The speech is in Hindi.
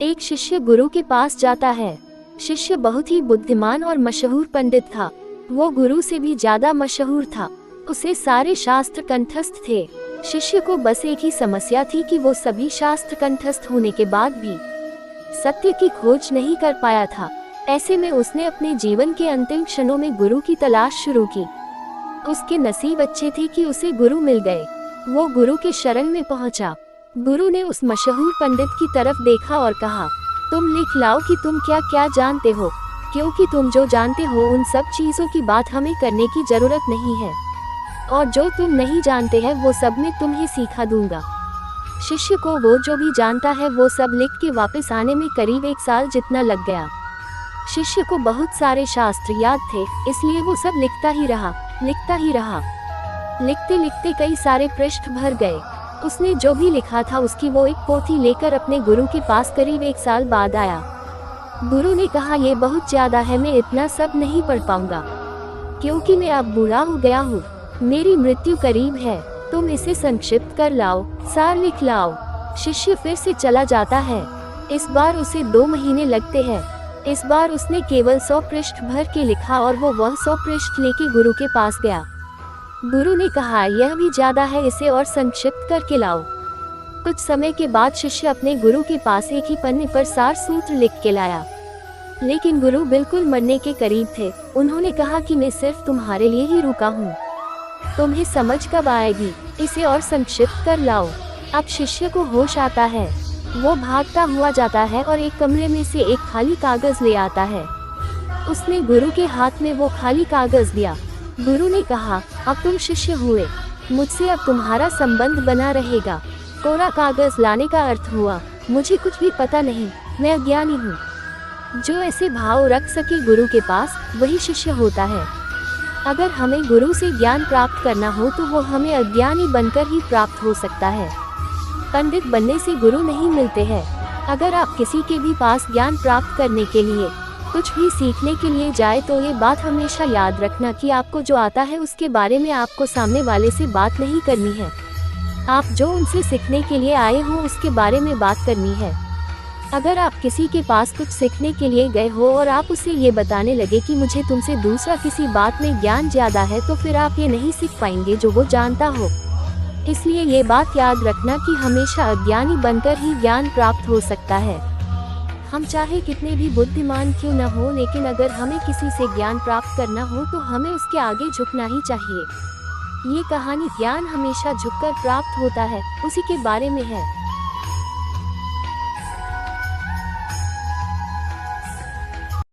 एक शिष्य गुरु के पास जाता है। शिष्य बहुत ही बुद्धिमान और मशहूर पंडित था। वो गुरु से भी ज्यादा मशहूर था। उसे सारे शास्त्र कंठस्थ थे। शिष्य को बस एक ही समस्या थी कि वो सभी शास्त्र कंठस्थ होने के बाद भी सत्य की खोज नहीं कर पाया था। ऐसे में उसने अपने जीवन के अंतिम क्षणों में गुरु की तलाश शुरू की। उसके नसीब अच्छे थे कि उसे गुरु मिल गए। वो गुरु के शरण में पहुंचा। गुरु ने उस मशहूर पंडित की तरफ देखा और कहा, तुम लिख लाओ कि तुम क्या क्या जानते हो, क्योंकि तुम जो जानते हो उन सब चीज़ों की बात हमें करने की जरूरत नहीं है, और जो तुम नहीं जानते हैं वो सब मैं तुम्हें सिखा दूंगा। शिष्य को वो जो भी जानता है वो सब लिख के वापस आने में करीब 1 साल जितना लग गया। शिष्य को बहुत सारे शास्त्र याद थे, इसलिए वो सब लिखता ही रहा। लिखते लिखते कई सारे पृष्ठ भर गए। उसने जो भी लिखा था उसकी वो एक पोथी लेकर अपने गुरु के पास करीब 1 साल बाद आया। गुरु ने कहा, ये बहुत ज्यादा है, मैं इतना सब नहीं पढ़ पाऊंगा, क्योंकि मैं अब बूढ़ा हो गया हूँ, मेरी मृत्यु करीब है, तुम इसे संक्षिप्त कर लाओ, सार लिख लाओ। शिष्य फिर से चला जाता है। इस बार उसे 2 महीने लगते हैं। इस बार उसने केवल 100 पृष्ठ भर के लिखा और वो 100 पृष्ठ लेके गुरु के पास गया। गुरु ने कहा, यह भी ज्यादा है, इसे और संक्षिप्त करके लाओ। कुछ समय के बाद शिष्य अपने गुरु के पास एक ही पन्ने पर सार सूत्र लिख के लाया, लेकिन गुरु बिल्कुल मरने के करीब थे। उन्होंने कहा कि मैं सिर्फ तुम्हारे लिए ही रुका हूँ, तुम्हें समझ कब आएगी, इसे और संक्षिप्त कर लाओ। अब शिष्य को होश आता है। वो भागता हुआ जाता है और एक कमरे में से एक खाली कागज ले आता है। उसने गुरु के हाथ में वो खाली कागज दिया। गुरु ने कहा, अब तुम शिष्य हुए, मुझसे अब तुम्हारा संबंध बना रहेगा। कोरा कागज लाने का अर्थ हुआ, मुझे कुछ भी पता नहीं, मैं अज्ञानी हूँ। जो ऐसे भाव रख सके गुरु के पास, वही शिष्य होता है। अगर हमें गुरु से ज्ञान प्राप्त करना हो तो वो हमें अज्ञानी बनकर ही प्राप्त हो सकता है। पंडित बनने से गुरु नहीं मिलते हैं। अगर आप किसी के भी पास ज्ञान प्राप्त करने के लिए, कुछ भी सीखने के लिए जाए तो ये बात हमेशा याद रखना कि आपको जो आता है उसके बारे में आपको सामने वाले से बात नहीं करनी है। आप जो उनसे सीखने के लिए आए हो उसके बारे में बात करनी है। अगर आप किसी के पास कुछ सीखने के लिए गए हो और आप उसे ये बताने लगे कि मुझे तुमसे दूसरा किसी बात में ज्ञान ज्यादा है, तो फिर आप ये नहीं सीख पाएंगे जो वो जानता हो। इसलिए ये बात याद रखना कि हमेशा अज्ञानी बनकर ही ज्ञान प्राप्त हो सकता है। हम चाहे कितने भी बुद्धिमान क्यों न हो, लेकिन अगर हमें किसी से ज्ञान प्राप्त करना हो तो हमें उसके आगे झुकना ही चाहिए। ये कहानी ज्ञान हमेशा झुककर प्राप्त होता है, उसी के बारे में है।